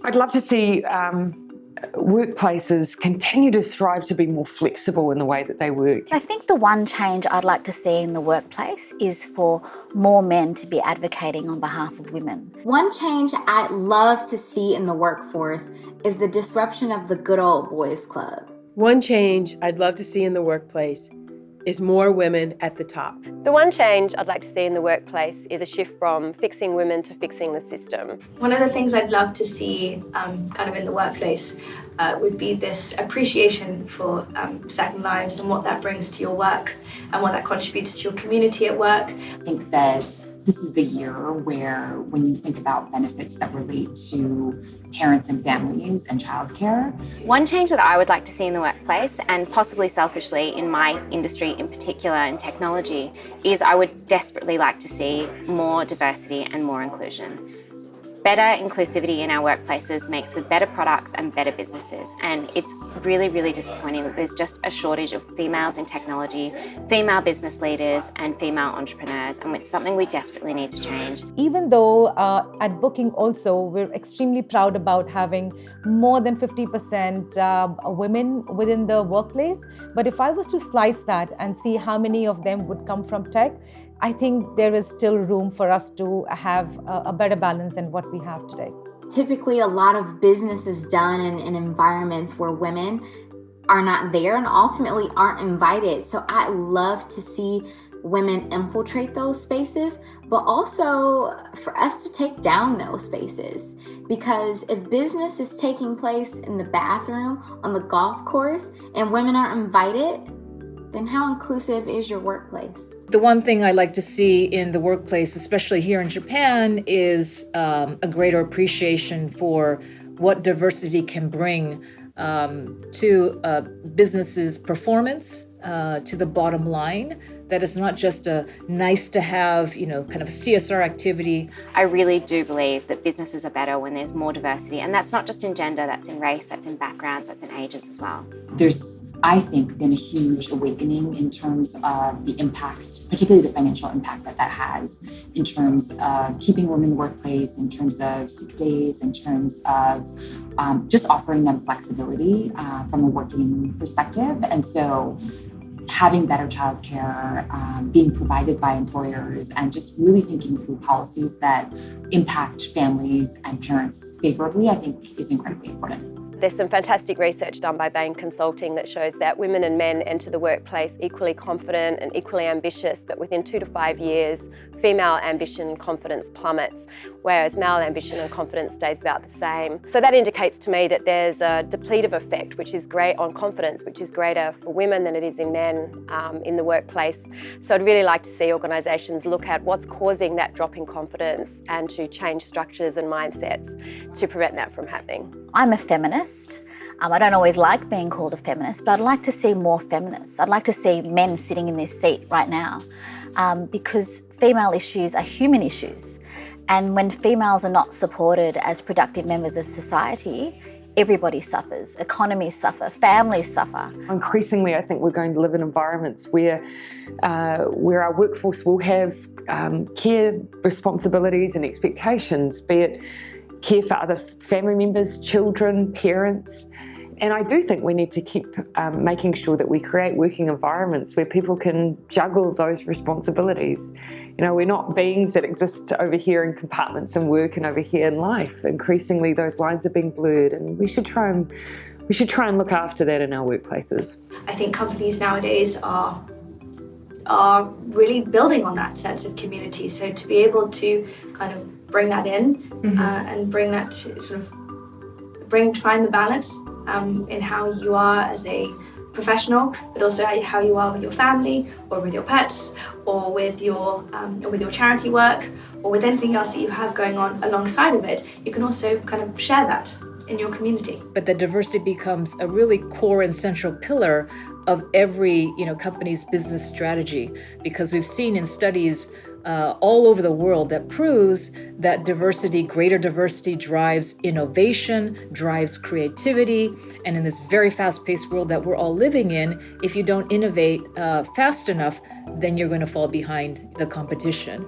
I'd love to see workplaces continue to strive to be more flexible in the way that they work. I think the one change I'd like to see in the workplace is for more men to be advocating on behalf of women. One change I'd love to see in the workforce is the disruption of the good old boys club. One change I'd love to see in the workplace is more women at the top. The one change I'd like to see in the workplace is a shift from fixing women to fixing the system. One of the things I'd love to see kind of in the workplace would be this appreciation for second lives and what that brings to your work and what that contributes to your community at work. I think that this is the year where, when you think about benefits that relate to parents and families and childcare. One change that I would like to see in the workplace, and possibly selfishly in my industry in particular in technology, is I would desperately like to see more diversity and more inclusion. Better inclusivity in our workplaces makes for better products and better businesses. And it's really, really disappointing that there's just a shortage of females in technology, female business leaders, and female entrepreneurs. And it's something we desperately need to change. Even though at Booking also, we're extremely proud about having more than 50% women within the workplace. But if I was to slice that and see how many of them would come from tech, I think there is still room for us to have a better balance than what we have today. Typically, a lot of business is done in environments where women are not there and ultimately aren't invited. So I'd love to see women infiltrate those spaces, but also for us to take down those spaces. Because if business is taking place in the bathroom, on the golf course, and women aren't invited, then how inclusive is your workplace? The one thing I like to see in the workplace, especially here in Japan, is a greater appreciation for what diversity can bring to a business's performance, to the bottom line. That it's not just a nice to have, kind of a CSR activity. I really do believe that businesses are better when there's more diversity. And that's not just in gender, that's in race, that's in backgrounds, that's in ages as well. There's, I think, been a huge awakening in terms of the impact, particularly the financial impact that has in terms of keeping women in the workplace, in terms of sick days, in terms of just offering them flexibility from a working perspective. And so having better childcare being provided by employers, and just really thinking through policies that impact families and parents favorably, I think is incredibly important. There's some fantastic research done by Bain Consulting that shows that women and men enter the workplace equally confident and equally ambitious, but within 2 to 5 years, female ambition and confidence plummets, whereas male ambition and confidence stays about the same. So that indicates to me that there's a depletive effect, which is great on confidence, which is greater for women than it is in men in the workplace. So I'd really like to see organisations look at what's causing that drop in confidence and to change structures and mindsets to prevent that from happening. I'm a feminist. I don't always like being called a feminist, but I'd like to see more feminists. I'd like to see men sitting in this seat right now because female issues are human issues. And when females are not supported as productive members of society, everybody suffers. Economies suffer, families suffer. Increasingly, I think we're going to live in environments where our workforce will have care responsibilities and expectations, be it care for other family members, children, parents. And I do think we need to keep making sure that we create working environments where people can juggle those responsibilities. We're not beings that exist over here in compartments in work and over here in life. Increasingly, those lines are being blurred, and we should try and look after that in our workplaces. I think companies nowadays are really building on that sense of community. So to be able to kind of bring that in and bring that to sort of find the balance in how you are as a professional, but also how you are with your family or with your pets or with your charity work or with anything else that you have going on alongside of it. You can also kind of share that in your community. But that diversity becomes a really core and central pillar of every company's business strategy, because we've seen in studies all over the world that proves that greater diversity drives innovation, drives creativity. And in this very fast-paced world that we're all living in, if you don't innovate fast enough, then you're going to fall behind the competition.